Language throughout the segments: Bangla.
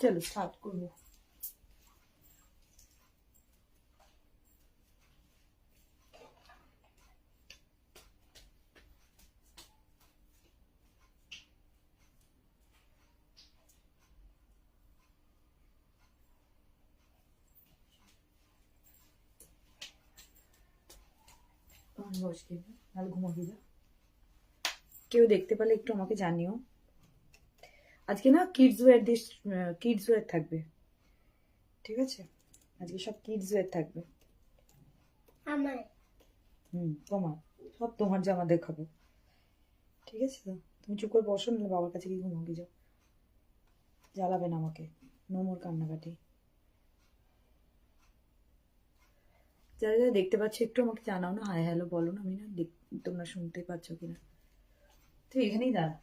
চলো স্টার্ট করবো। বসে নাহলে ঘুমাবি না। কেউ দেখতে পেলে একটু আমাকে জানিও। আজকে না কিডস ওয়্যার থাকবে, ঠিক আছে? আজকে সব কিডস ওয়্যার থাকবে। আমার তোমার সব তোমার জামা দেখাবো, ঠিক আছে? তো তুমি চুপ করে বসো, নাহলে বাবার কাছে গিয়ে ঘুমাবি যাও। জ্বালাবে না আমাকে, নো মোর কান্নাকাটি। যারা যারা দেখতে পাচ্ছ একটু আমাকে জানাও না, হাই হ্যালো বলো না। আমি না তোমরা শুনতে পাচ্ছ কিনা। তুই এখানেই দাঁড়া।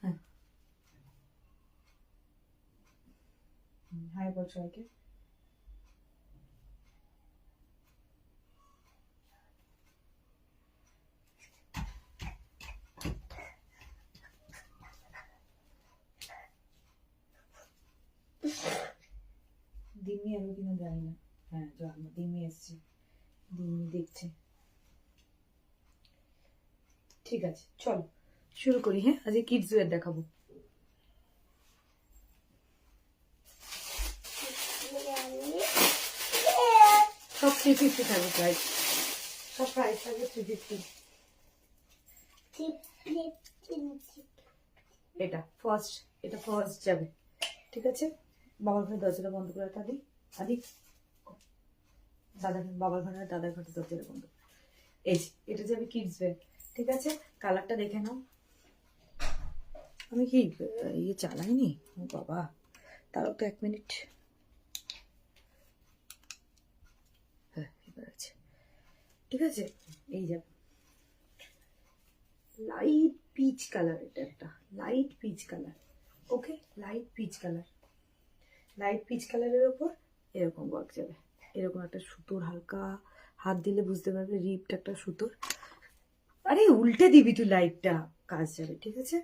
হ্যাঁ, হাই বল সবাইকে। দিম্মি এলো কিনা জানি না। হ্যাঁ দিম্মি এসছে, দিম্মি দেখছে। ঠিক আছে চলো শুরু করি। হ্যাঁ, আজকে কিডস ওয়্যার দেখাবো। সব 350 থাকবে প্রাইস, সব প্রাইস থাকবে 350। এটা ফার্স্ট যাবে, ঠিক আছে? বাবার ঘরে দরজাটা বন্ধ করে রাখ। আদি বাবার ঘরে আর দাদার ঘরে দরজাটা বন্ধ। এই এটা যাবে কিডস ওয়্যার, ঠিক আছে? কালারটা দেখে নাও। আমি কি ইয়ে চালাইনি? ও বাবা, তারও তো 1 মিনিট। হ্যাঁ এবার আছে, ঠিক আছে? এই যাবে লাইট পিচ কালার। এটা একটা লাইট পিচ কালার, ওকে? লাইট পিচ কালারের ওপর এরকম ওয়ার্ক যাবে। এরকম একটা সুতোর হালকা, হাত দিলে বুঝতে পারবে রিপটা একটা সুতোর। আরে উল্টে দিবি তুই, লাইটটা কাজ যাবে, ঠিক আছে?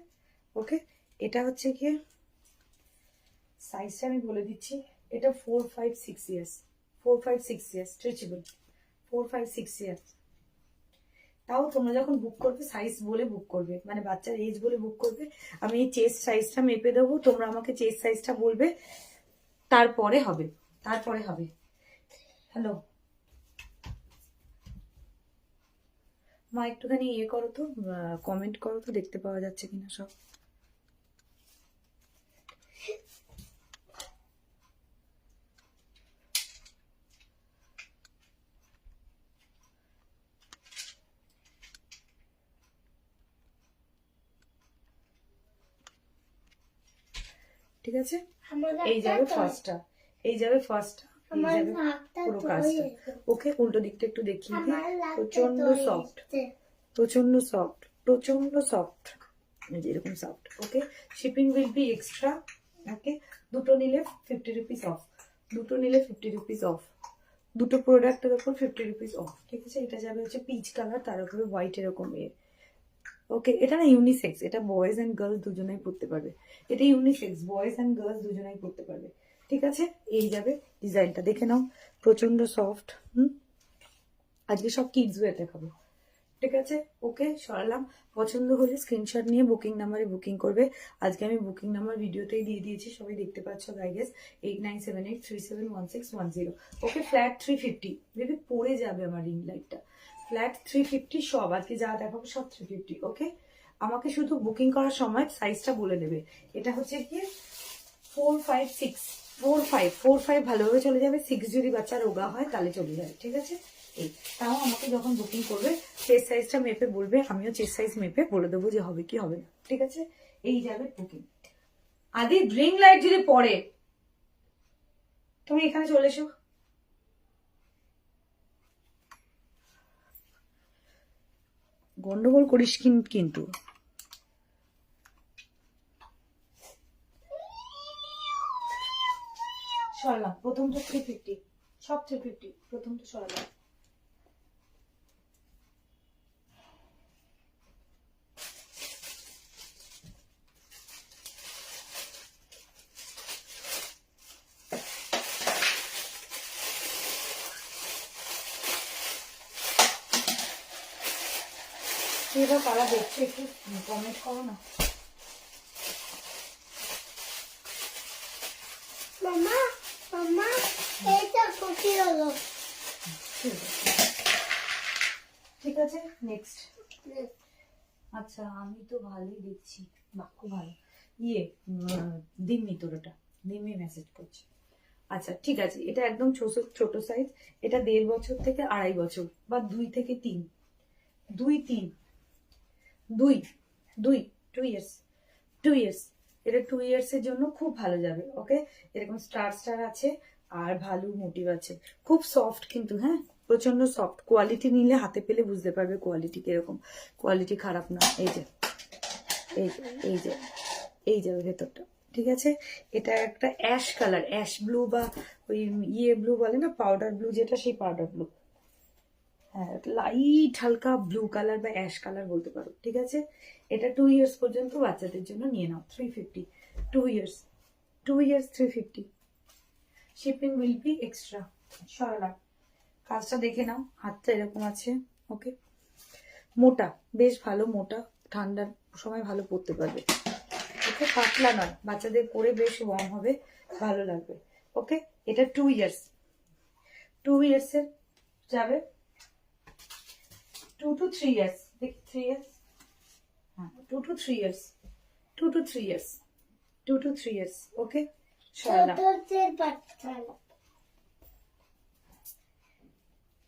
ওকে, এটা হচ্ছে গিয়ে সাইজটা আমি বলে দিচ্ছি। এটা 4-5-6 ইয়ার্স, 4-5-6 ইয়ার্স স্ট্রেচেবল, 4-5-6 ইয়ার্স। তাও তোমরা যখন বুক করবে সাইজ বলে বুক করবে, মানে বাচ্চার এজ বলে বুক করবে। আমি এই চেস্ট সাইজটা মেপে দেবো, তোমরা আমাকে চেস্ট সাইজটা বলবে, তারপরে হবে। হ্যালো মা, একটুখানি ইয়ে করো তো, কমেন্ট করো তো, দেখতে পাওয়া যাচ্ছে কিনা সব। ঠিক আছে, এই যাবে ফার্স্টটা, এই যাবে পুরো কাজটা। ওকে, উল্টো দিকটা একটু দেখিয়ে দিই। প্রচন্ড সফট, এরকম soft. Okay, shipping will be extra. Okay, দুটো নিলে 50 রুপিস অফ, দুটো প্রোডাক্টের উপর 50 রুপিস অফ, ঠিক আছে? এটা যাবে হচ্ছে পিচ কালার, তার উপরে হোয়াইট এরকম এর। ওকে, এটা না ইউনিসেক্স, এটা বয়েজ অ্যান্ড গার্লস দুজনেই পড়তে পারবে। এটা ইউনিসেক্স, বয়েজ অ্যান্ড গার্লস দুজনেই পড়তে পারবে, ঠিক আছে? এই যাবে, ডিজাইনটা দেখে নাও, প্রচন্ড সফট। আজকে সব কিডস ওয়্যার দেখাবো, ঠিক আছে? ওকে, সরালাম। পছন্দ হলে স্ক্রিনশট নিয়ে বুকিং নাম্বারে বুকিং করবে। আজকে আমি বুকিং নাম্বার ভিডিওতেই দিয়ে দিয়েছি, সবাই দেখতে পাচ্ছ গাইস। 8978371610। ওকে, ফ্ল্যাট 350। বেবি পড়ে যাবে আমার রিং লাইটটা। ফ্ল্যাট 350 সব, আজকে যা দেখাবো সব 350। ওকে, আমাকে শুধু বুকিং করার সময় সাইজটা বলে দেবে। এটা হচ্ছে কি 4-5-6, 4-5 ভালোভাবে চলে যাবে। 6 যদি বাচ্চা রোগা হয় তাহলে চলে যাবে, ঠিক আছে? এই তাও আমাকে যখন বুকিং করবে চেস্ট সাইজটা মেপে বলবে, আমিও চেস্ট সাইজ মেপে বলে দেবো যে হবে কি হবে না, ঠিক আছে? এই যাবে বুকিং। আদি রিং লাইট যদি পড়ে তুমি এখানে চলে এসো। গন্ডগোল করিস কিন্তু। সরলাম, প্রথমটা 350, সব 350, প্রথমটা সরলাম। এবার কারা দেখছো একটু কমেন্ট করো না। মামা মামা এটা কপি হলো ঠিক আছে নেক্সট। আচ্ছা আমি তো ভালোই দেখছি, বাহ খুব ভালো। দিম্মি তোর ওটা, দিম্মি মেসেজ করছে। আচ্ছা ঠিক আছে, এটা একদম ছোট সাইজ। এটা 1.5 বছর থেকে 2.5 বছর বা 2 থেকে 3, 2 ইয়ার্স, 2 ইয়ার্স। এটা 2 ইয়ার্স এর জন্য খুব ভালো যাবে। ওকে, এরকম স্টার আছে আর ভালো মোটিভ আছে, খুব সফট কিন্তু, হ্যাঁ প্রচন্ড সফট। কোয়ালিটি নিলে হাতে পেলে বুঝতে পারবে কোয়ালিটি কিরকম, কোয়ালিটি খারাপ না। এই যে এই যে ভেতরটা, ঠিক আছে। এটা একটা অ্যাশ কালার, অ্যাশ ব্লু বা ওই ব্লু বলে না, পাউডার ব্লু যেটা, সেই পাউডার ব্লু। হ্যাঁ, লাইট হালকা ব্লু কালার বা অ্যাশ কালার বলতে পারো, ঠিক আছে। এটা 2 ইয়ার্স পর্যন্ত বাচ্চাদের জন্য নিয়ে নাও। 350, 2 years 350। Shipping will be extra. সরালাম, কাজটা দেখে নাও, হাতটা এরকম আছে। ওকে, মোটা, বেশ ভালো মোটা, ঠান্ডার সময় ভালো পরতে পারবে। ওকে, পাতলা নয়, বাচ্চাদের পরে বেশ ওয়ার্ম হবে, ভালো লাগবে। ওকে, এটা 2 ইয়ার্স, 2 ইয়ার্সের যাবে। 2 to 3 ইয়ার্স, দেখি 3 ইয়ার্স, হ্যাঁ 2 to 3 years, 2 to 3 years, 2 to 3 years. Okay, সরালাম। ছোটদের বাচ্চা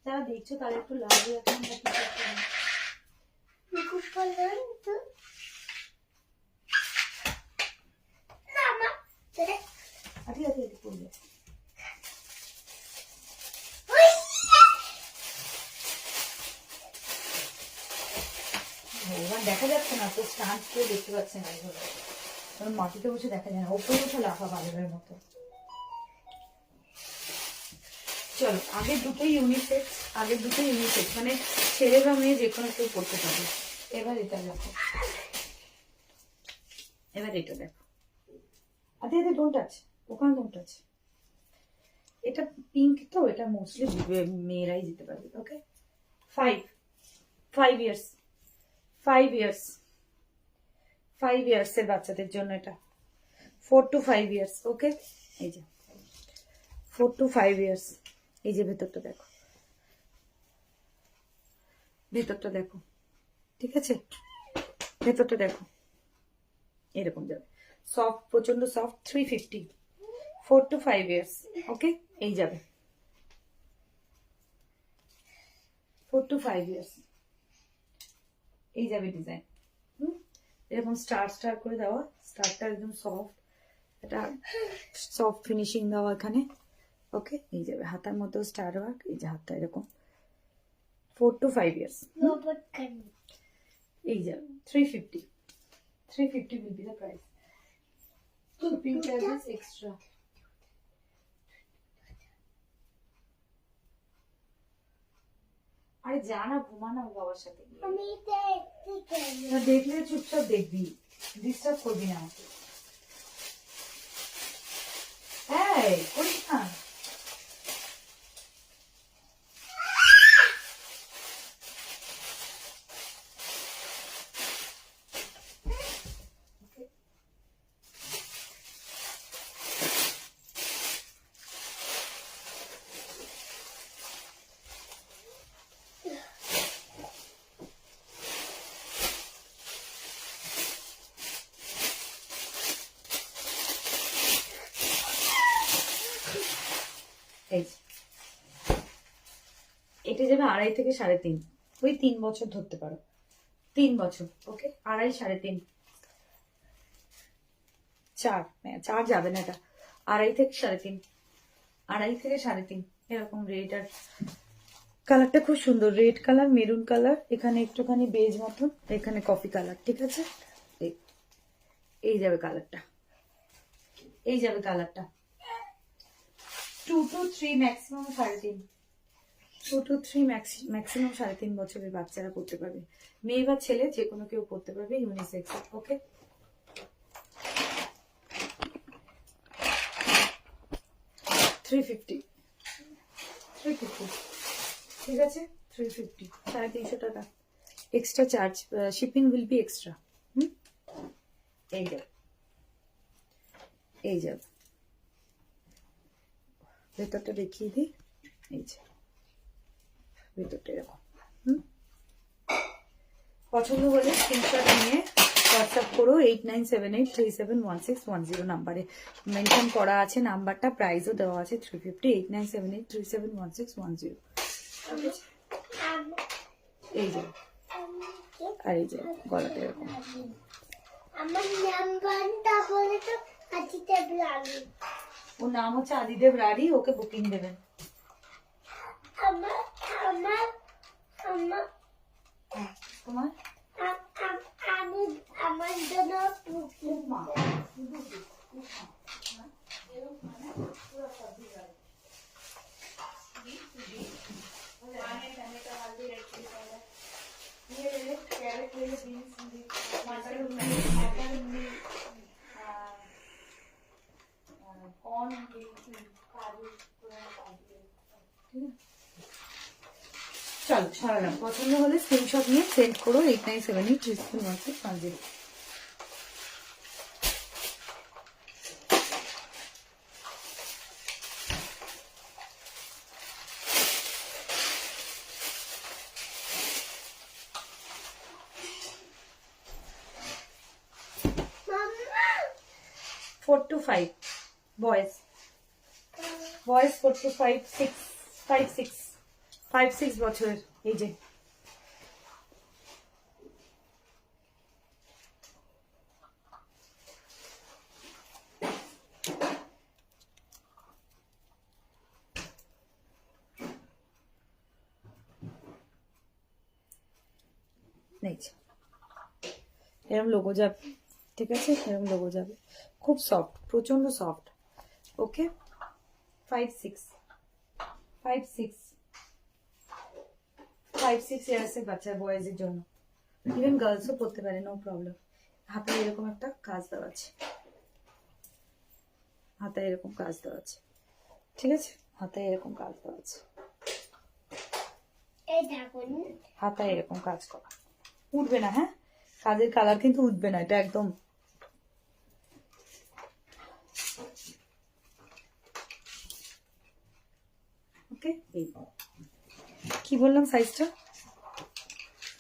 যারা দেখছো তারা একটু লাভ রাখুন বা কিছু একটা না। মুকুট করলেন তো মামা রে ঠিক আছে, এটা করবে। এবার দেখা যাচ্ছে না তো, স্টান্ট কেউ দেখতে পাচ্ছে না এইভাবে, কারণ মাটিতে বসে দেখা যায় না, ওপরে উঠে লাফা বাদলের মতো। চলো, আগের দুটোই ইউনিসেক্স, মানে ছেলে বা মেয়ে যে কোনো কেউ করতে পারবে। এবার এটা দেখো, আরে ডোন্ট টাচ, ওখানে ডোন্ট টাচ। এটা পিঙ্ক তো, এটা মোস্টলি মেয়েরাই যেতে পারবে। ওকে, 5 ইয়ার্স, 5 ইয়ার্স এর বাচ্চাদের জন্য এটা। 4 to 5 ইয়ার্স। ওকে, এই যে 4 to 5 ইয়ার্স। এই যে ভেতরটা দেখো, ঠিক আছে, ভেতরটা দেখো, এরকম যাবে, সফট, প্রচন্ড সফট। 350, 4 to 5 years. ওকে, এই যাবে 4 to 5 ইয়ার্স, এই যাবে ডিজাইন। এরকম স্টার করে দেওয়া, স্টারটা একদম সফট, এটা সফট ফিনিশিং দেওয়া এখানে। ওকে, এই যাবে হাতার মতো স্টার ওয়ার্ক, এই যে হাতটা এরকম। 4 to 5 ইয়ার্স, রোবট কান এই যাবে 350 will be the price. Shipping charges extra. আরে যা না, ঘুমা না বাবার সাথে গিয়ে। আমি দেখতে না দেখলে চুপচাপ দেখবি, ডিস্টার্ব করবি না আমাকে। এই করিস না। এই যে, এটা যাবে 2.5 থেকে 3.5, ওই 3 বছর ধরতে পারো, 3 বছর। ওকে, 2.5, 3.5, 4 যাবে না, এটা 2.5 থেকে 3.5, 2.5 থেকে 3.5 এরকম রেড। আর কালারটা খুব সুন্দর, রেড কালার, মেরুন কালার, এখানে একটুখানি বেজ মতন, এখানে কফি কালার, ঠিক আছে। এই যাবে কালারটা, 2 to 3 ম্যাক্সিমাম 3.5, 2 to 3 ম্যাক্সিমাম 3.5 বছরের বাচ্চারা করতে পারবে, মেয়ে বা ছেলে যে কোনো কেউ করতে পারবে, ইউনিসেক্স। ওকে, 350, ঠিক আছে, 350, 350 টাকা। Extra charge, shipping will be extra. এই যাবে, এই যাবে, ভেতরটা দেখিয়ে দিই। এই যে ভেতরটা এরকম। পছন্দ হলে স্ক্রিনশট নিয়ে হোয়াটসঅ্যাপ করো 8978371610 নাম্বারে মেনশন করা আছে নাম্বারটা, প্রাইসও দেওয়া আছে 350, 8978371610। এই যে আর এই যে গলাটা এরকম। আমার নাম্বারটা বলে তো আদিদেব রানী। ওর নাম হচ্ছে আদিদেব রানী, ওকে বুকিং দেবেন। আমার আমার আমার তোমার আমি আমার জন্য চলো সারালাম। পছন্দ হলে স্ক্রিনশট নিয়ে সেন্ড করো 8978371610। মাম্মা 4 to 5 boys 4 to 5 6 বছরের। এই যে এরম লোগো যাবে, ঠিক আছে, এরম লোগো যাবে, খুব সফট, প্রচন্ড সফট। ওকে 5-6 ইয়ার্সের বাচ্চা, বয়েজের জন্য, ইভেন গার্লসও পড়তে পারে, নো প্রবলেম। হাতে এরকম একটা কাজ দেওয়া আছে, হাতায় এরকম কাজ দেওয়া আছে, ঠিক আছে, হাতায় এরকম কাজ দেওয়া আছে, এই দেখুন হাতায় এরকম কাজ করা, উঠবে না। হ্যাঁ, কাজের কালার কিন্তু উঠবে না, এটা একদম ওকে। এই কি বললাম সাইজটা?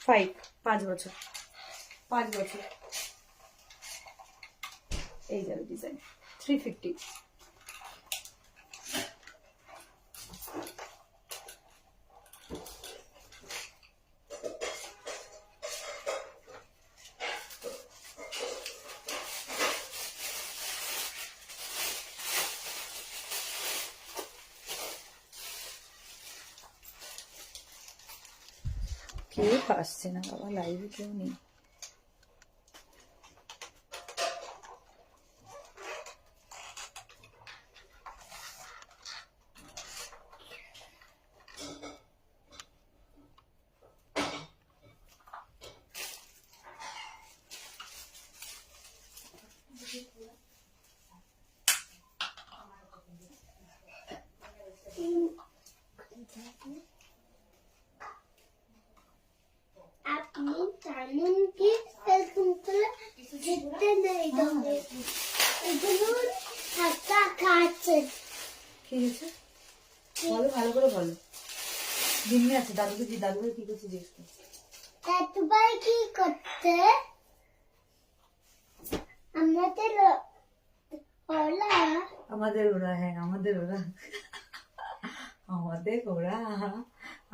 5 বছর, 5 বছর। এই যাবে ডিজাইন 350। কেউ আসছে না বাবা, লাইভে কেউ নেই। আপনি জানেন কি এরকম করে দেখতে নেই তবে এগুলো টাকা খাচ্ছে। কি হয়েছে বলো, ভালো করে বলো। দিনে আছে দাদুকে, দাদুকে কি করছে জিজ্ঞেস করো। দাদুভাই কি করতে? আমাদের ওরা আমাদের ওরা, হ্যাঁ আমাদের ওরা, আমাদের ওরা,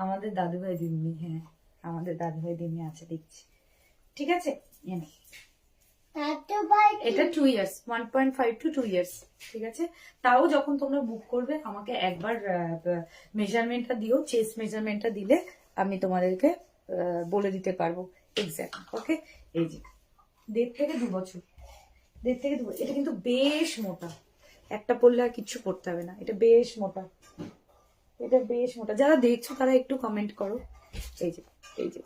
আমাদের দাদুভাই দিম্মি, হ্যাঁ আমাদের দাদুভাই দিম্মি আছে দেখছি, ঠিক আছে। দাদুভাই এটা 2 ইয়ার্স, 1.5 to 2 ইয়ার্স, ঠিক আছে। তাও যখন তোমরা বুক করবে আমাকে একবার মেজারমেন্টটা দিও, চেস্ট মেজারমেন্টটা দিলে আমি তোমাদেরকে বলে দিতে পারবো এক্স্যাক্ট। ওকে, এই যে 1.5 থেকে 2 বছর, 1.5 থেকে 2 বছর। এটা কিন্তু বেশ মোটা, একটা পরলে আর কিচ্ছু পরতে হবে না, এটা বেশ মোটা, এটা বেশ মোটা। যারা দেখছো তারা একটু কমেন্ট করো। এই যে, এই যে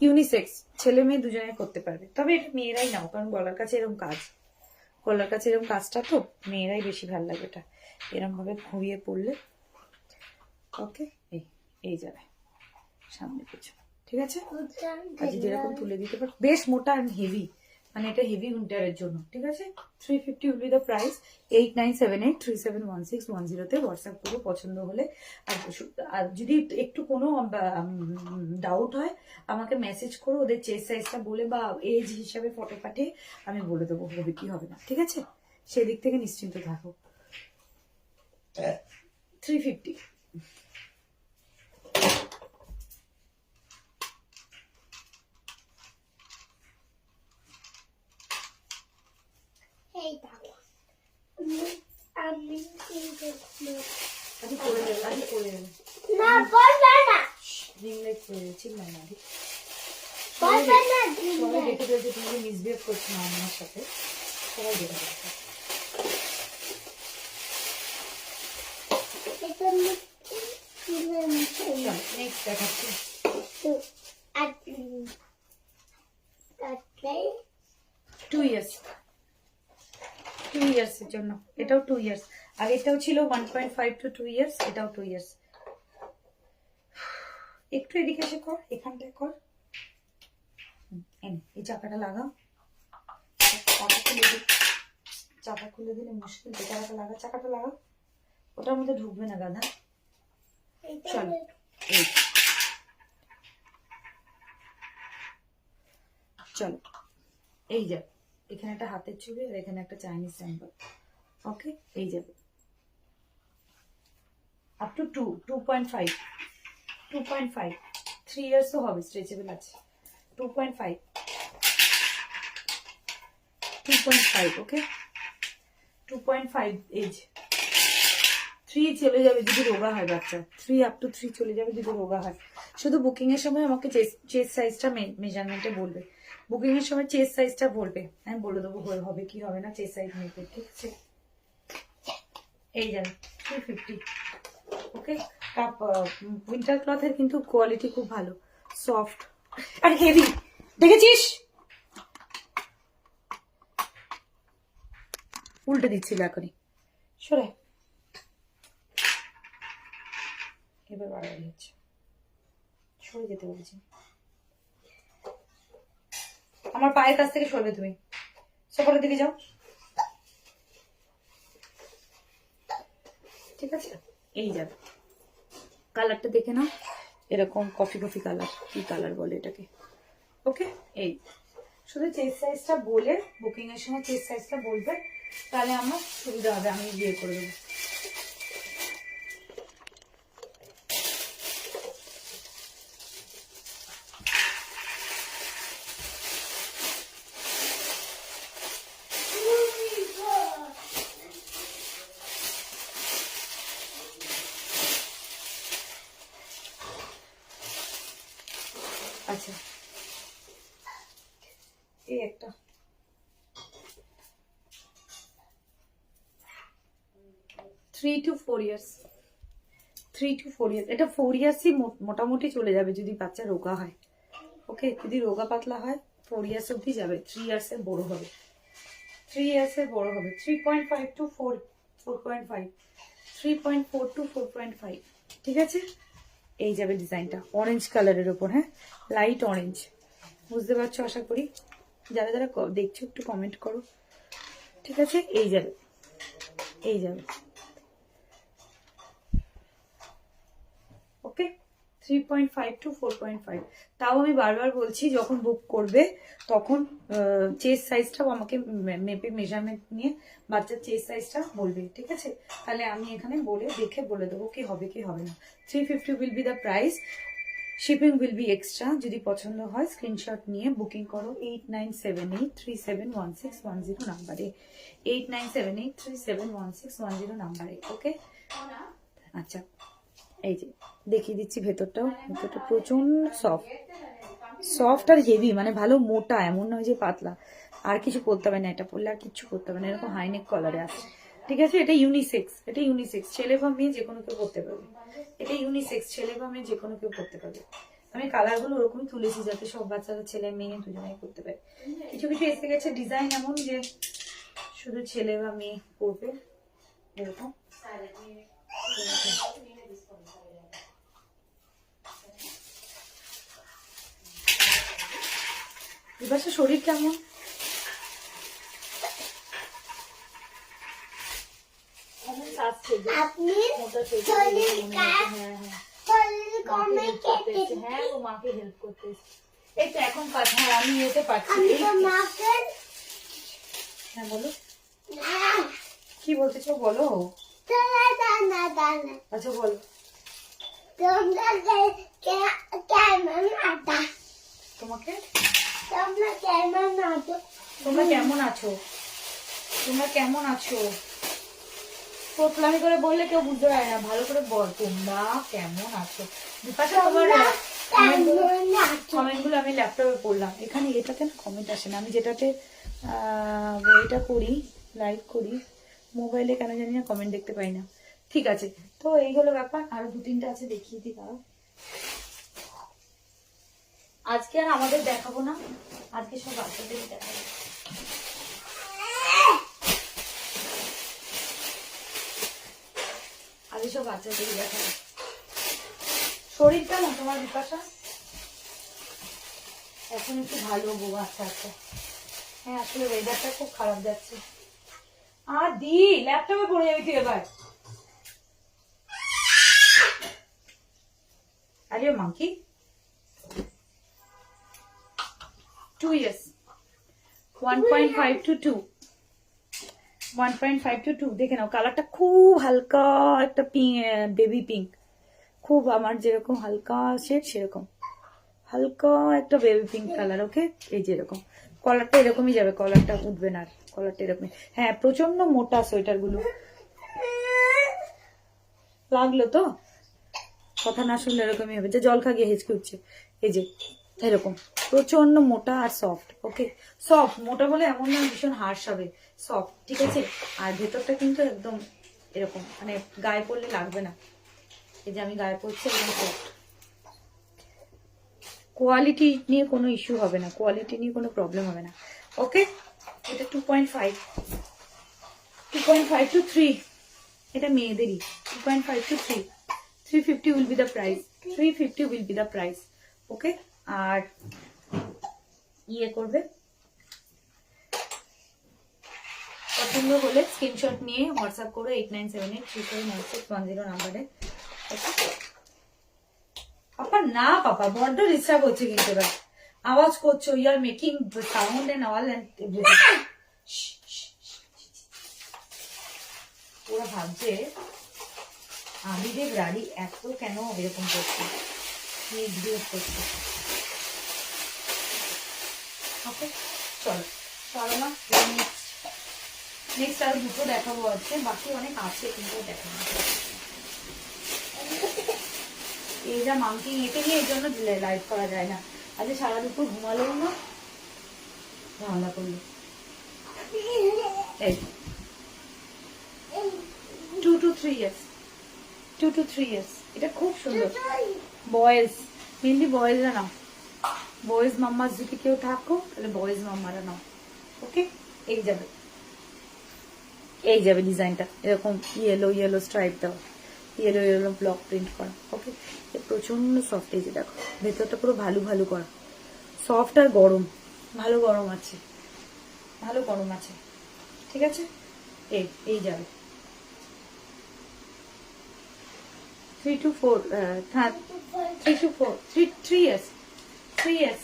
ইউনিসেক্স, ছেলে মেয়ে দুজনে করতে পারবে, তবে এটা মেয়েরাই নাও, কারণ গলার কাছে এরকম কাজ, গলার কাছে এরকম কাজটা তো মেয়েরাই বেশি ভালো লাগে এটা, এরকম ভাবে ঘুরিয়ে পড়লে। ওকে, এই যাবে সামনে পিছনে, ঠিক ঠিক আছে, আর যদি এরকম তুলে দিতে পারো, বেশ মোটা অ্যান্ড হেভি, মানে এটা হেভি উইন্টারের জন্য। ঠিক আছে, 350 will be the price. 8978371610 WhatsApp করবো পছন্দ হলে। আর যদি একটু কোনো ডাউট হয় আমাকে মেসেজ করো, ওদের চেস্ট সাইজটা বলে বা এজ হিসাবে ফটো পাঠিয়ে আমি বলে দেবো হবে কি হবে না। ঠিক আছে, সেদিক থেকে নিশ্চিন্ত থাকো। 350। এই দেখো আমি কি করব আদি পরে যাবে, আদি পরে যাবে, না বলবে না রিং লাইট পরে যাচ্ছে না না আদি বলবে না সবাই দেখে ফেলছে তুমি মিসবিহেভ করছো না আমার সাথে, সবাই দেখে ফেলছে। এটা নেক্সট দেখাচ্ছি। আর তাতে 2 ইয়ার্স, 2 ইয়ার্স এর জন্য, এটাও 2 ইয়ার্স। আর এটাও ছিল 1.5 to 2 ইয়ার্স, এটাও 2 ইয়ার্স। একটু এদিকে এসে কর, এখানটায় কর, এই চাকাটা লাগাও, চাকা খুলে দিলে মুশকিল, চাকাটা লাগা, চাকাটা লাগাও, ওটার মধ্যে ঢুকবে না গাধা। চল এই চলো, এই যাবে, এখানে একটা হাতের ছবি আর এখানে একটা চাইনিজ স্যাম্পল। ওকে, এই যাবে আপ টু 2.5, 3 ইয়ার্স তো হবে, স্ট্রেচেবল আছে। 2.5, ওকে, 2.5 এজ। 3 চলে যাবে যদি রোগা হয় বাচ্চা, 3 আপ টু 3 চলে যাবে যদি রোগা হয়। শুধু বুকিং এর সময় আমাকে চেস্ট সাইজটা মেজারমেন্টে বলবে, বুকিং এর সময় চেস্ট সাইজটা বলবে, আমি বলে দেবো হবে কি হবে না চেস্ট সাইজ নিতে। ঠিক আছে, এই যান 350। ওকে, উইন্টার ক্লথের কিন্তু কোয়ালিটি খুব ভালো, সফট আর হেভি। দেখেছিস, উল্টে দিচ্ছিল এখনই, সরে এবার বাড়াবাড়ি হচ্ছে, সরে যেতে বলেছি। আমার পায়ের কাছ থেকে সরবে তুমি, সোফার দিকে যাও। ঠিক আছে, এই যাবে, কালারটা দেখে নাও, এরকম কফি কালার, কি কালার বলে এটাকে। ওকে, এই শুধু চেস্ট সাইজটা বলে বুকিং এর সময় চেস্ট সাইজটা বলবে, তাহলে আমার সুবিধা হবে, আমি বিয়ে করে দেবো। আচ্ছা, এই একটা 3 to 4 ইয়ার্স, 3 to 4 ইয়ার্স, এটা 4 ইয়ার্সই মোটামুটি চলে যাবে যদি বাচ্চা রোগা হয়। ওকে, যদি রোগা পাতলা হয় 4 ইয়ার্স অব্দি যাবে, 3 ইয়ার্স এর বড় হবে, 3 ইয়ার্স এর বড় হবে। 3.5 to 4.5, 3.4 to 4.5। ঠিক আছে, এই যাবে ডিজাইনটা অরেঞ্জ কালারের ওপর, হ্যাঁ লাইট অরেঞ্জ, বুঝতে পারছো আশা করি। যারা যারা দেখছো একটু কমেন্ট করো। ঠিক আছে, এই যাবে, এই যাবে। ওকে, 3.5 to 4.5। তাও আমি বারবার বলছি, যখন বুক করবে তখন চেস্ট সাইজটাও আমাকে মেপে মেজারমেন্ট নিয়ে বাচ্চার চেস্ট সাইজটা বলবে। ঠিক আছে, তাহলে আমি এখানে বলে দেখে বলে দেবো কি হবে কি হবে না। 350 will be the price, shipping will be extra. যদি পছন্দ হয় স্ক্রিনশট নিয়ে বুকিং করো 8978371610 নাম্বারে, 8978371610 নাম্বারে। ওকে, আচ্ছা, এই যে দেখিয়ে দিচ্ছি ভেতরটাও, ভেতরটা প্রচন্ড সফট আর হেভি, মানে ভালো মোটা, এমন নয় যে পাতলা। আর কিছু পরতে হবে না, এটা পরলে আর কিছু করতে হবে না, এরকম হাইনেক কলারে আসছে। ঠিক আছে, এটা ইউনিসেক্স, এটা ইউনিসেক্স, ছেলে বা মেয়ে যে কোনো কেউ পরতে পারবে। এটা ইউনিসেক্স, ছেলে বা মেয়ে যে কোনো কেউ পরতে পারবে। আমি কালারগুলো ওরকমই তুলেছি যাতে সব বাচ্চারা ছেলে মেয়ে দুজনেই পরতে পারে। কিছু কিছু এসে গেছে ডিজাইন এমন যে শুধু ছেলে বা মেয়ে পরবে, এরকম। বিপাশা শরীর কেমন? আপনি শরীর কমে কেটে হ্যাঁ ও মাকে হেল্প করতে এই তো এখন হ্যাঁ আমি যেতে পারছি। আমি তো মাকে হ্যাঁ বলো কি বলতেছো বলো। দানা আচ্ছা বলো। তোমরা কেমন আছো? তোমাকে তোমরা কেমন আছো? তোমরা কেমন আছো? তোমরা কেমন আছো? প্রথমে করে বললে কেউ বুঝতে পারে না, ভালো করে বল তোমরা কেমন আছো। বিপাশা তোমার কমেন্ট গুলো আমি ল্যাপটপে পড়লাম, এখানে এটাতে না কমেন্ট আসে না। আমি যেটাতে এটা করি লাইভ করি মোবাইলে কেন জানি না কমেন্ট দেখতে পাই না। ঠিক আছে তো এই হলো ব্যাপার। আরো 2-3টা আছে দেখিয়ে দিই তারা। আজকে আর আমাদের দেখাবো না, আজকে সব বাচ্চাদের দেখাবো। আজকে সব বাচ্চাদের দেখাবো। শরীর কেমন তোমার বিপাশা? এখন একটু ভালো গো। আচ্ছা আচ্ছা হ্যাঁ আসলে ওয়েদারটা খুব খারাপ যাচ্ছে। আর দি ল্যাপটপে পড়ে যাবি তুই এবার। আরে মাঙ্কি 2 years 1.5 to 2 1.5 to 2 দেখে নাও। কালারটা খুব হালকা একটা বেবি পিঙ্ক, খুব আমার যেরকম হালকা শেড সেরকম হালকা একটা বেবি পিঙ্ক কালার। ওকে এই যে এরকম কলারটা এরকমই যাবে, কলারটা উঠবে না আর, কলারটা এরকমই। হ্যাঁ প্রচন্ড মোটা সোয়েটার গুলো লাগলো তো, কথা না শুনলে এরকমই হবে। যে জল খা গিয়ে হেঁচকে উঠছে। এই যে এরকম প্রচন্ড মোটা আর সফট। ওকে সফট, মোটা বলে এমন না ভীষণ হার্শ হবে, সফট ঠিক আছে। আর ভেতরটা কিন্তু একদম এরকম মানে গায়ে পড়লে লাগবে না। এই যে আমি গায়ে পড়ছি একদম সফট। কোয়ালিটি নিয়ে কোনো ইস্যু হবে না, কোয়ালিটি নিয়ে কোনো প্রবলেম হবে না। ওকে এটা 2.5 to 3 এটা মেয়েদেরই 2.5 to 3 350 will be the price 350 will be the price ওকে। আর ইয়ে করবে পছন্দ হলে স্ক্রিনশট নিয়ে হোয়াটসঅ্যাপ করো 8978349610 নাম্বারে। পাপা না পাপা বড্ড ডিস্টার্ব হচ্ছে কিন্তু এবার আওয়াজ করছো, you are making sound and all and everything. ওরা ভাবছে আবিরের গাড়ি এত কেন এরকম করছে, ভিডিও করছে। ওকে চলো চলো না নেক্সট আরো দুটো দেখাবো আজকে, বাকি অনেক আছে কিন্তু দেখাবো। এই যা মাংকি এঁকে নিয়ে এই জন্য লাইভ করা যায় না। আজকে সারা দুপুর ঘুমালেও না, ঝামেলা করলো। এই 2 to 3 years 2 to 3 years এটা খুব সুন্দর। বয়েজ মেনলি বয়েজরা নাও, বয়েজ মাম্মা যদি কেউ থাকো তাহলে বয়েজ মাম্মারা নাও। ওকে এই যাবে ডিজাইনটা এরকম ইয়েলো ইয়েলো স্ট্রাইপ দাও, ইয়েলো ইয়েলো ব্লক প্রিন্ট করা। ওকে প্রচন্ড সফট। এই যে দেখো ভেতরটা পুরো ভালো ভালো করা, সফট আর গরম, ভালো গরম আছে, ভালো গরম আছে ঠিক আছে। এই যাবে 3 to 4 3 to 4 3 years 3 years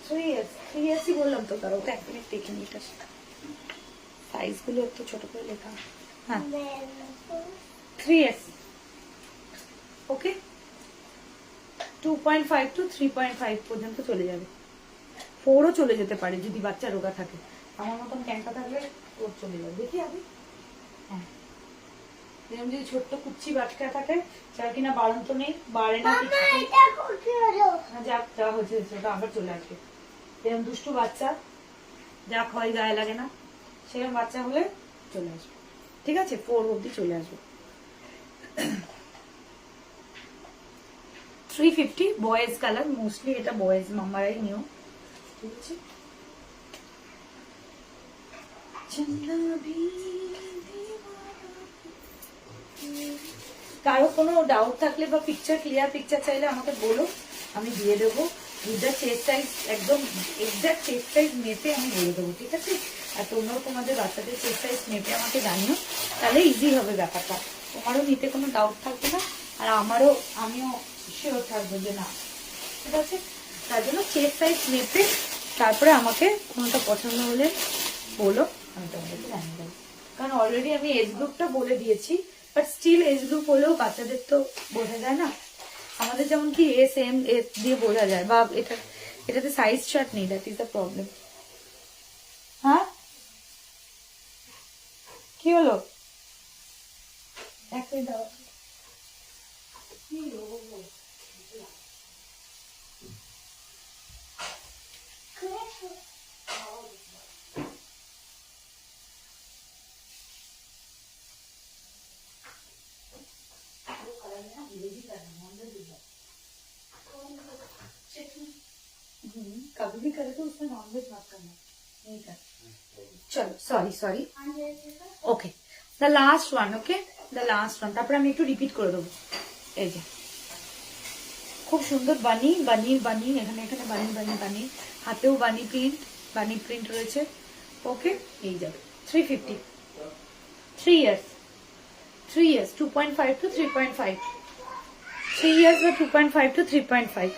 3 years 3 years বললাম তো। তার ওটা এক মিনিট দেখে নিই, এটা সাইজ গুলো একটু ছোট করে লেখা। হ্যাঁ 3 years ওকে 2.5 to 3.5 পর্যন্ত চলে যাবে। 4ও চলে যেতে পারে যদি বাচ্চা রোগা থাকে, আমার মতন ক্যাঙ্কা থাকলে 4 চলে যাবে। দেখি আমি হ্যাঁ এরকম যদি ছোট্ট কুচ্ছি বাচ্চা থাকে যার কিনা বাড়ন্ত নেই, বাড়ে না কিছু, যা যা হচ্ছে ওটা আবার চলে আসবে। এরকম দুষ্টু বাচ্চা যা খয় গায়ে লাগে না সেরকম বাচ্চা হলে চলে আসবে ঠিক আছে। 4 অব্দি চলে আসবে। 350 বয়েজ কালার, মোস্টলি এটা বয়েজ মামারাই নিও ঠিক আছে। কারো কোনো ডাউট থাকলে বা পিকচার ক্লিয়ার পিকচার চাইলে আমাকে বলো, আমি দিয়ে দেবো। উইথ চেস্ট সাইজ একদম এক্সাক্ট চেস্ট সাইজ মেপে আমি বলে দেবো, ঠিক আছে? আর তোমরাও তোমাদের বাচ্চাদের চেস্ট সাইজ মেপে আমাকে জানিও, তাহলে ইজি হবে ব্যাপারটা, তোমারও নিতে কোনো ডাউট থাকবে না, আর আমিও শিওর থাকবো যে না, ঠিক আছে? তার জন্য চেস্ট সাইজ মেপে তারপরে আমাকে কোনোটা পছন্দ হলে বলো, আমি তোমাদেরকে জানিয়ে দেবো। কারণ অলরেডি আমি এজ গ্রুপটা বলে দিয়েছি, বাট স্টিল এজ গ্রুপ হলেও বাচ্চাদের তো বোঝা যায় না। আমাদের যেমন কি এস এম এস দিয়ে বোঝা যায়, বা এটাতে সাইজ চার্ট নেই, দ্যাট ইজ দ্য প্রবলেম। হ্যাঁ কি হলো? এক মিনিট দাও। कभी भी करे तो उसमें नॉनवेज मत करना, नहीं कर। चलो sorry okay, the last one, okay the last one. তারপরে আমি একটু রিপিট করে দেবো। এই যে খুব সুন্দর বানি বানি বানি, এখানে এখানে বানি বানি বানি, হাতেও বানি প্রিন্ট রয়েছে, ওকে? এই যাবে 350, 3 ইয়ার্স 2.5 to 3.5, 3 ইয়ার্স বা 2.5 to 3.5।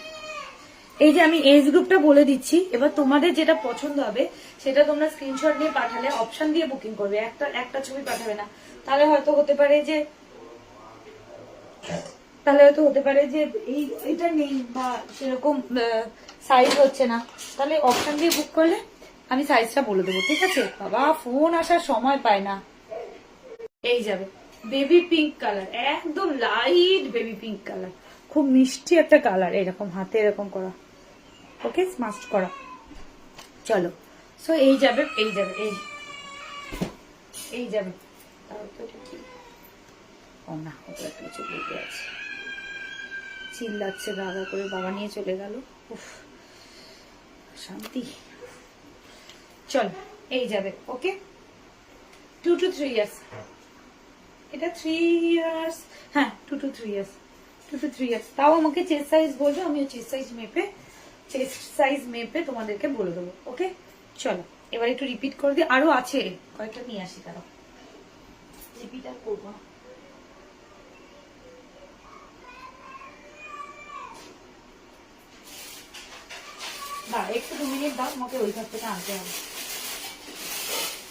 এই যে আমি এজ গ্রুপটা বলে দিচ্ছি, এবার তোমাদের যেটা পছন্দ হবে সেটা তোমরা স্ক্রিনশট নিয়ে পাঠালে অপশন দিয়ে বুকিং করবে, একটা ছবি পাঠাবে না, তাহলে হয়তো হতে পারে যে এইটা নেই বা সেরকম সাইজ হচ্ছে না, তাহলে অপশন দিয়ে বুক করলে আমি সাইজটা বলে দেবো, ঠিক আছে? বাবা ফোন আসার সময় পায় না। এই যাবে বেবি পিঙ্ক কালার, একদম লাইট বেবি পিঙ্ক কালার, খুব মিষ্টি একটা কালার, এরকম হাতে এরকম করা, ওকে? স্মাস্ট করা। চলো, সো এই যাবে ও না, ওটা একটা কিছু বলতে আছে, চিল্লাচ্ছে গা করে, বাবা নিয়ে চলে গেল, উফ শান্তি। চলো এই যাবে, ওকে? 2 to 3 ইয়ার্স, এটা 3 ইয়ার্স, হ্যাঁ 2 to 3 ইয়ার্স, 2 to 3 ইয়ার্স। তাও আমাকে চেস্ট সাইজ বলবে, আমি চেস্ট সাইজ মেপে তোমাদেরকে বলে দেবো, ওকে? চলো এবার একটু রিপিট করে দিই, আরো আছে কয়েকটা নিয়ে আসি, তারা রিপিট আর করবো না। না একটু 2 মিনিট দাও, আমাকে ওই ঘর থেকে আনতে হবে,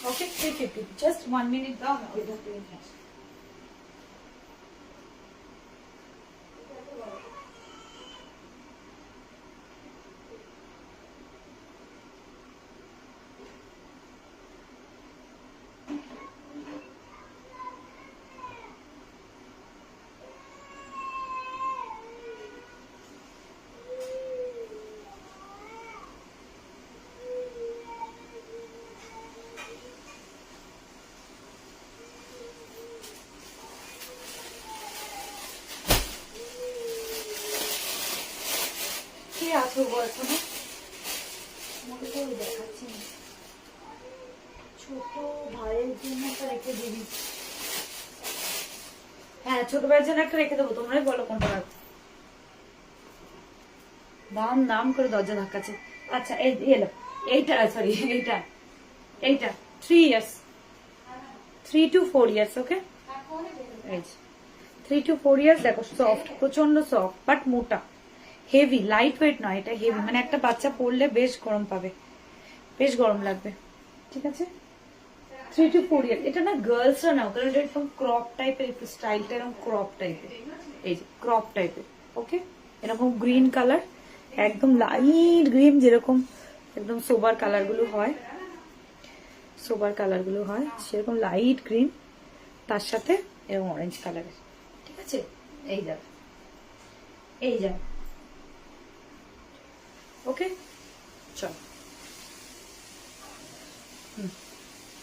ওকে? 350, জাস্ট 1 মিনিট দাও, আমি ওই ঘর থেকে নিয়ে আসি। কে আছো গো এখনো? আমাকে তো দেখাচ্ছি না, ছোট ভাইয়ের জন্য একটা রেখে দিবি। হ্যাঁ ছোট ভাইয়ের জন্য একটা রেখে দেবো, তোমরাই বলো কোনটা রাখবো। দাম করে দরজা ধাক্কাচ্ছে। আচ্ছা এলো এইটা, সরি এইটা 3 years, 3 to 4 years, okay? 3 to 4 years. দেখো সফট, প্রচন্ড সফট বাট মোটা, হেভি, লাইট ওয়েট নয়, এটা হেভি, মানে একটা বাচ্চা পরলে বেশ গরম পাবে, বেশ গরম লাগবে, ঠিক আছে? 3 to 4 ইয়ার। এটা না গার্লসরা নাও, কারণ এটা একদম ক্রপ টাইপের, একটু স্টাইলটা এরকম ক্রপ টাইপের, এই যে ক্রপ টাইপের, ওকে? এরকম গ্রিন কালার, একদম লাইট গ্রিন, যেরকম একদম সোবার কালারগুলো হয় সেরকম লাইট গ্রিন, তার সাথে এরকম অরেঞ্জ কালারের, ঠিক আছে? এই যাবে, ওকে? চল,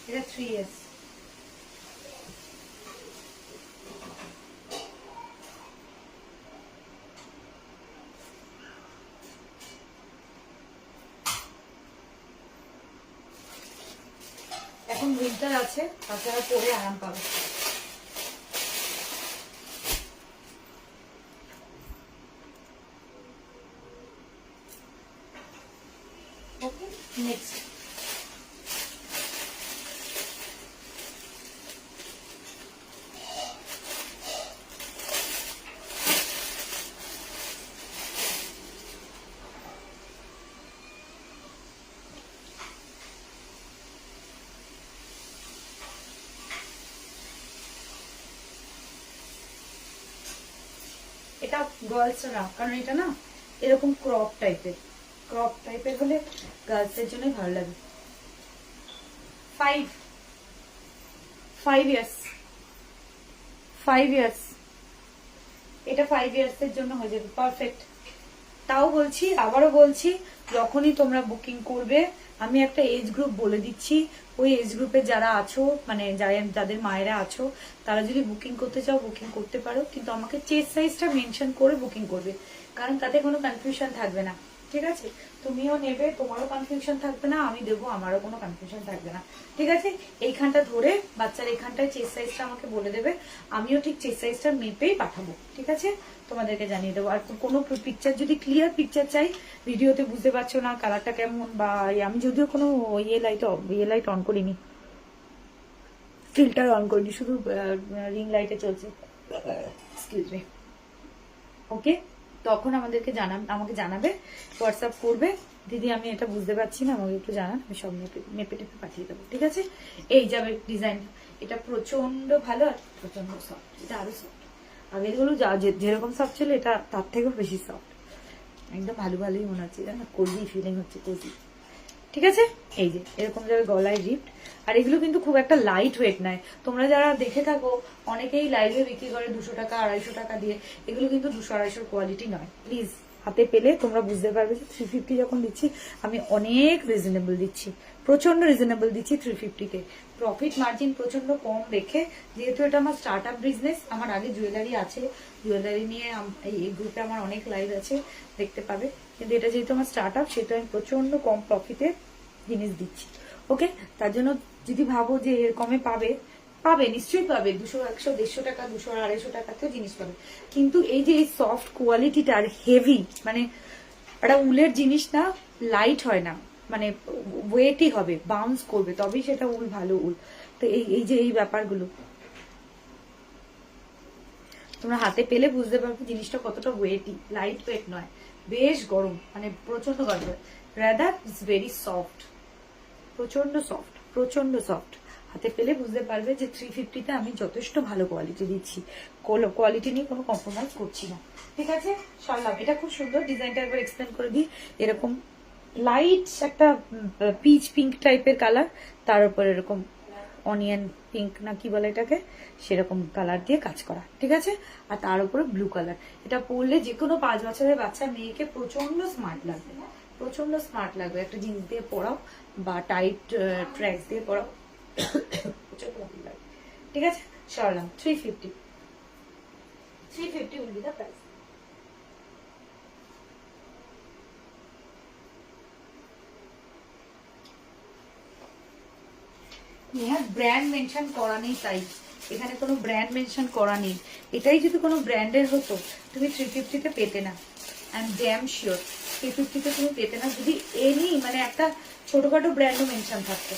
এটা 3 ইয়ার্স। এখন উইন্টার আছে, তাছাড়া পরে আরাম পাবে। নেক্সট এটা গার্লস না, কারণ এটা না এরকম ক্রপ টাইপের হলে গার্লসের জন্য ভালো লাগে। 5 ইয়ার্স এটা 5 ইয়ার্স এর জন্য হয়ে যাবে পারফেক্ট। তাও বলছি, আবারও বলছি, যখনই তোমরা বুকিং করবে আমি একটা এজ গ্রুপ বলে দিচ্ছি, ওই এজ গ্রুপে যারা আছো, মানে যাদের মায়েরা আছো, তারা যদি বুকিং করতে চাও বুকিং করতে পারো, কিন্তু আমাকে চেস্ট সাইজটা মেনশন করে বুকিং করবে, কারণ তাতে কোনো কনফিউশন থাকবে না। ঠিক আছে, তুমিও নেবে, তোমারও কনফিউশন থাকবে না, আমি দেবো, আমারও কোনো কনফিউশন থাকবে না। ঠিক আছে, এইখানটা ধরে বাচ্চার এইখানটায় চেস্ট সাইজটা আমাকে বলে দেবে, আমিও ঠিক চেস্ট সাইজটা মেপেই পাঠাবো। ঠিক আছে, তোমাদেরকে জানিয়ে দেবো। আর কোনো পিকচার যদি ক্লিয়ার পিকচার চাই, ভিডিওতে বুঝতে পারছো না কালারটা কেমন, বা আমি যদিও কোনো লাইট অন করিনি, ফিল্টার অন করিনি, শুধু রিং লাইটে চলছে, এক্সকিউজ মি। ওকে, তখন আমাকে জানাবে, হোয়াটসঅ্যাপ করবে, দিদি আমি এটা বুঝতে পারছি না, আমাকে একটু জানান, আমি সব মেপে টেপে পাঠিয়ে দেবো। ঠিক আছে, এই যাবে ডিজাইন। এটা প্রচন্ড ভালো আর প্রচন্ড সফট, এটা আরো সফট। আগেরগুলো যেরকম সফট ছিল এটা তার থেকেও বেশি সফট, একদম ভালোই মনে হচ্ছে, জানো, কোজি ফিলিং হচ্ছে, কোজি। ঠিক আছে, এই যে এরকম যাবে গলায় রিপ্ট। আর এগুলো কিন্তু খুব একটা লাইট ওয়েট নয়, তোমরা যারা দেখে থাকো অনেকেই লাইভে বিক্রি করে 200 টাকা 250 টাকা দিয়ে, এগুলো কিন্তু 200-250 কোয়ালিটি নয়। প্লিজ হাতে পেলে তোমরা বুঝতে পারবে যে 350 যখন দিচ্ছি আমি অনেক রিজনেবল দিচ্ছি, প্রচন্ড রিজনেবল দিচ্ছি 350-তে। প্রফিট মার্জিন প্রচন্ড কম রেখে, যেহেতু এটা আমার স্টার্ট আপ বিজনেস, আমার আগে জুয়েলারি আছে, জুয়েলারি নিয়ে এই গ্রুপে আমার অনেক লাইভ আছে, দেখতে পাবে, কিন্তু এটা যেহেতু আমার স্টার্ট আপ, সেটা আমি প্রচন্ড কম প্রফিটে জিনিস দিচ্ছি। ওকে, তার জন্য যদি ভাবো যে এর কমে পাবে নিশ্চয়ই পাবে, 200, 100, 150 টাকা, 200, 250 টাকাতেও জিনিস পাবে, কিন্তু এই যে এই সফট কোয়ালিটিটা আর হেভি, মানে একটা উলের জিনিস না, লাইট হয় না, মানে ওয়েটই হবে, বাউন্স করবে, তবেই সেটা উল, ভালো উল। তো এই যে এই ব্যাপারগুলো তোমরা হাতে পেলে বুঝতে পারবে জিনিসটা কতটা ওয়েটি, লাইট ওয়েট নয়, বেশ গরম, মানে প্রচন্ড গরম, রাদার ইটস ভেরি সফট, প্রচন্ড সফট। হাতে পেলে বুঝতে পারবে যে 350-তে আমি যথেষ্ট ভালো কোয়ালিটি দিচ্ছি, কোয়ালিটি নিয়ে কোনো কম্প্রোমাইজ করছি না। ঠিক আছে, সরলাম। এটা খুব সুন্দর, ডিজাইনটা একবার এক্সপ্লেন করে দিই। এরকম লাইট একটা পিচ পিঙ্ক টাইপের কালার, তার উপর এরকম অনিয়ন পিঙ্ক না কি বলে এটাকে, সেরকম কালার দিয়ে কাজ করা। ঠিক আছে, আর তার উপরে ব্লু কালার। এটা পরলে যে কোনো 5 বছরের বাচ্চা মেয়েকে প্রচন্ড স্মার্ট লাগবে, একটা জিন্স দিয়ে পরাও বা টাইট ট্র্যাক্স দিয়ে পরাও, প্রচন্ড ভালো লাগবে। ঠিক আছে, সরলাম। 350 will be the price. Brand mention করা নেই, তাই এখানে কোনো ব্র্যান্ড মেনশন করা নেই। এটাই যদি কোনো ব্র্যান্ডের হতো তুমি 350-তে পেতে না, আই এম ড্যাম শিওর 350-তে তুমি পেতে না, যদি এনি মানে একটা ছোটখাটো ব্র্যান্ডও মেনশন থাকতো।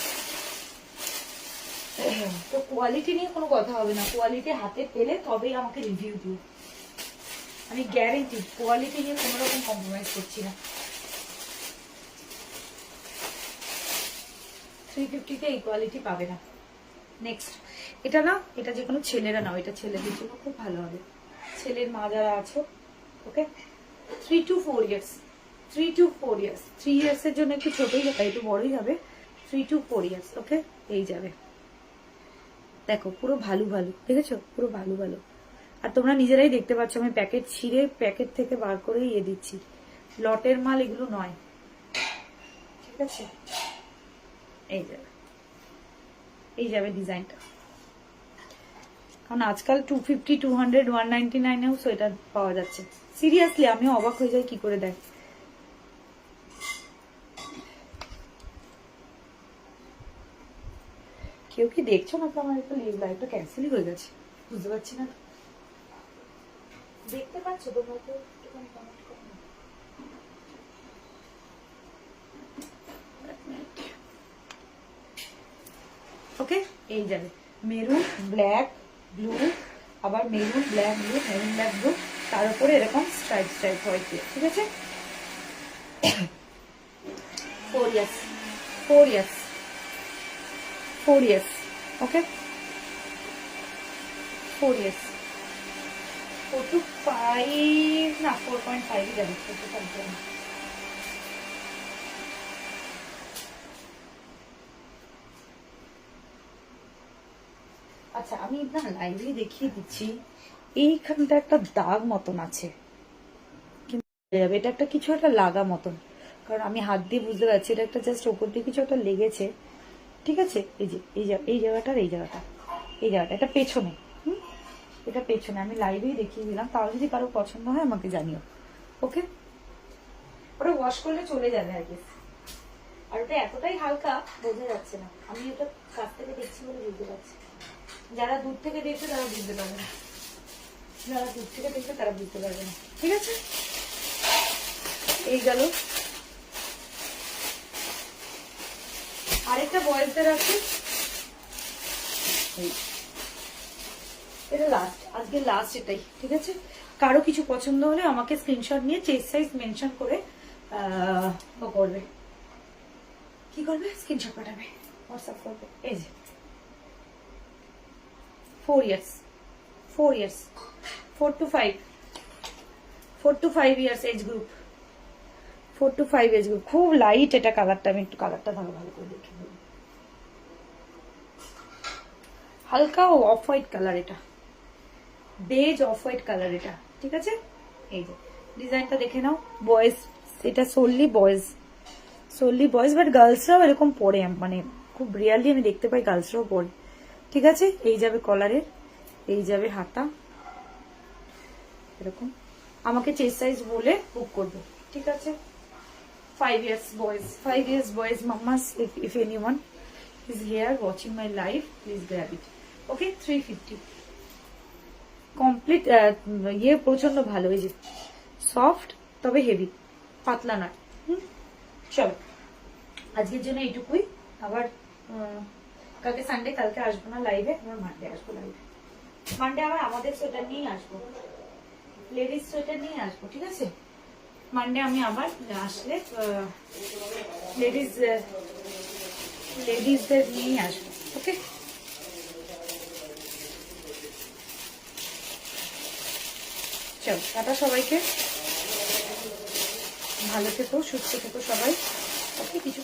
তো কোয়ালিটি নিয়ে কোনো কথা হবে না, কোয়ালিটি হাতে পেলে তবেই আমাকে রিভিউ দিও, আমি গ্যারেন্টি কোয়ালিটি নিয়ে কোনো রকম কম্প্রোমাইজ করছি না। 350-তে এই কোয়ালিটি পাবে না। নেক্সট, এটা না, এটা যে কোনো ছেলেরা নাও, এটা ছেলেদের জন্য খুব ভালো হবে, ছেলের মা যারা আছো। ওকে, 3 to 4 ইয়ার্স, 3 ইয়ার্সের জন্য একটু ছোটই হবে, একটু বড়ই হবে, 3 to 4 ইয়ার্স। ওকে, এই যাবে, দেখো পুরো ভালো দেখেছো, পুরো ভালো। আর তোমরা নিজেরাই দেখতে পাচ্ছ আমি প্যাকেট ছিঁড়ে প্যাকেট থেকে বার করে ইয়ে দিচ্ছি, লটের মাল এগুলো নয়। ঠিক আছে, এই যাবে ডিজাইনটা, কারণ আজকাল 250, 200, 199-এও সোয়েটার পাওয়া যাচ্ছে। সিরিয়াসলি আমিও অবাক হয়ে যাই কি করে দেয়। কেউ কি দেখছো না তো? আমার একটা লাইভটা ক্যান্সেলই হয়ে গেছে, বুঝতে পারছি না, দেখতে পাচ্ছ তোমরা? কেউ একটুখানি কমেন্ট করো না। ওকে, এই যাবে মেরুন ব্ল্যাক ব্লু, আবার maroon black blue, maroon black blue, তার উপরে এরকম স্ট্রাইপ স্ট্রাইপ হোয়াইট দিয়ে, ঠিক আছে। 4 years 4 years 4 years, okay 4 years 4 to 5 না 4.5 যাবে, 4 to 5 যাবে। আচ্ছা আমি না লাইভে দেখিয়ে দিচ্ছি, এইখানটা একটা দাগ মতন আছে, কিন্তু এটা একটা কিছু একটা লাগা মতন, কারণ আমি হাত দিয়ে বুঝতে পারছি এটা একটা জাস্ট ওপর দিয়ে কিছু একটা লেগেছে, ঠিক আছে। এই যে এই জায়গাটার এই জায়গাটা এটা পেছনে, এটা পেছনে, আমি লাইভেই দেখিয়ে দিলাম, তাও যদি কারো পছন্দ হয় আমাকে জানিও, ওকে। ওটা ওয়াশ করলে চলে যাবে আর কি, আর ওটা এতটাই হালকা বোঝা যাচ্ছে না, আমি ওটা কাছ থেকে দেখছি বলে বুঝতে পারছি, যারা দূর থেকে দেখছে তারা বুঝতে পারবে না, যারা দূর থেকে দেখবে তারা বুঝতে পারবে না, ঠিক আছে। এই গেল, আরেকটা বয়েজদের আছে, এটা লাস্ট, আজকে লাস্ট এটাই, ঠিক আছে। কারো কিছু পছন্দ হলে আমাকে স্ক্রিনশট নিয়ে চেস্ট সাইজ মেনশন করে ও করবে, কি করবে, স্ক্রিনশট পাঠাবে, হোয়াটসঅ্যাপ করবে। এই যে 4 years 4 to 5 years age group, 4 to 5 age group, খুব লাইট এটা কালারটা, আমি একটু কালারটা ভালো করে দেখে নেব, হালকা অফ হোয়াইট কালার, এটা বেজ অফ হোয়াইট কালার এটা, ঠিক আছে। এই যে ডিজাইনটা দেখে নাও, বয়েজ, এটা সোললি বয়েজ, বাট গার্লসরাও এরকম পরে, মানে খুব রিয়ালি আমি দেখতে পাই গার্লসরাও পরে, ঠিক আছে। এই যাবে কলারের, এই যাবে হাতা, এরকম আমাকে চেস্ট সাইজ বলে বুক করবে, ঠিক আছে। 5 years boys mamas, if anyone is here watching my live, please grab it, okay। 350 complete, ইয়ে প্রচন্ড ভালো, এই যে সফট তবে হেভি, পাতলা না। চলো আজকের জন্য এইটুকুই, আবার কালকে সানডে, কালকে আসবো না লাইভে, আবার মানডে আসবো লাইভে, মানডে আবার আমাদের সোয়েটার নিয়ে আসবো, লেডিস সোয়েটার নিয়ে আসবো, ঠিক আছে। মানডে আমি আবার আসলে লেডিসদের নিয়ে আসবো, ওকে। চলো টাটা সবাইকে, ভালো থেকো, সুস্থ থেকো সবাই, ওকে। কিছু